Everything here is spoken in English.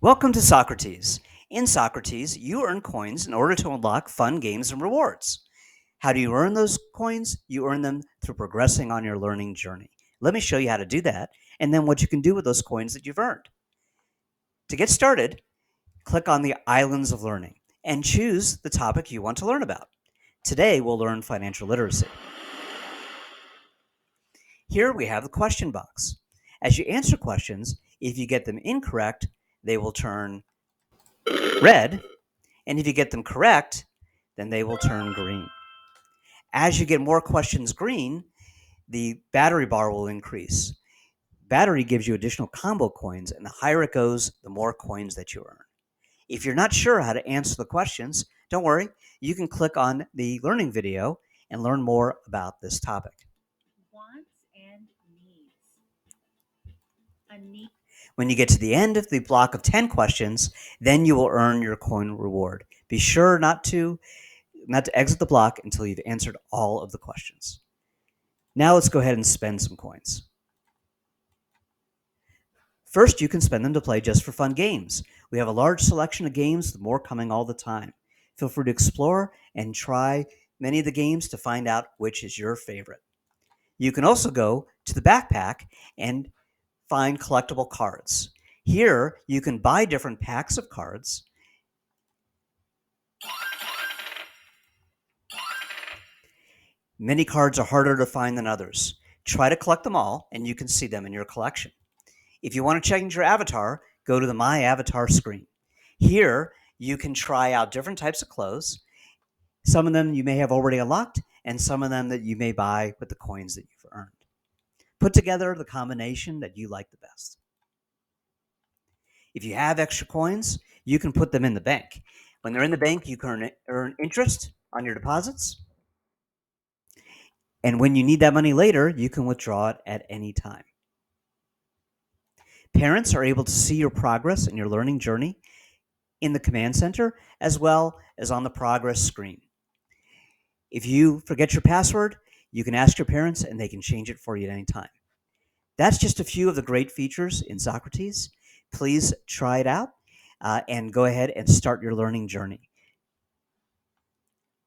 Welcome to Socrates. In Socrates, you earn coins in order to unlock fun games and rewards. How do you earn those coins? You earn them through progressing on your learning journey. Let me show you how to do that and then what you can do with those coins that you've earned. To get started, click on the Islands of Learning and choose the topic you want to learn about. Today, we'll learn financial literacy. Here we have the question box. As you answer questions, if you get them incorrect, they will turn red, and if you get them correct, then they will turn green. As you get more questions green, the battery bar will increase. Battery gives you additional combo coins, and the higher it goes, the more coins that you earn. If you're not sure how to answer the questions, don't worry. You can click on the learning video and learn more about this topic. Wants and needs. A need. When you get to the end of the block of 10 questions, then you will earn your coin reward. Be sure not to exit the block until you've answered all of the questions. Now let's go ahead and spend some coins. First, you can spend them to play just for fun games. We have a large selection of games, with more coming all the time. Feel free to explore and try many of the games to find out which is your favorite. You can also go to the backpack and find collectible cards. Here, you can buy different packs of cards. Many cards are harder to find than others. Try to collect them all, and you can see them in your collection. If you want to change your avatar, go to the My Avatar screen. Here, you can try out different types of clothes. Some of them you may have already unlocked, and some of them that you may buy with the coins that you've earned. Put together the combination that you like the best. If you have extra coins, you can put them in the bank. When they're in the bank, you can earn interest on your deposits. And when you need that money later, you can withdraw it at any time. Parents are able to see your progress in your learning journey in the command center as well as on the progress screen. If you forget your password, you can ask your parents and they can change it for you at any time. That's just a few of the great features in Socrates. Please try it out and go ahead and start your learning journey.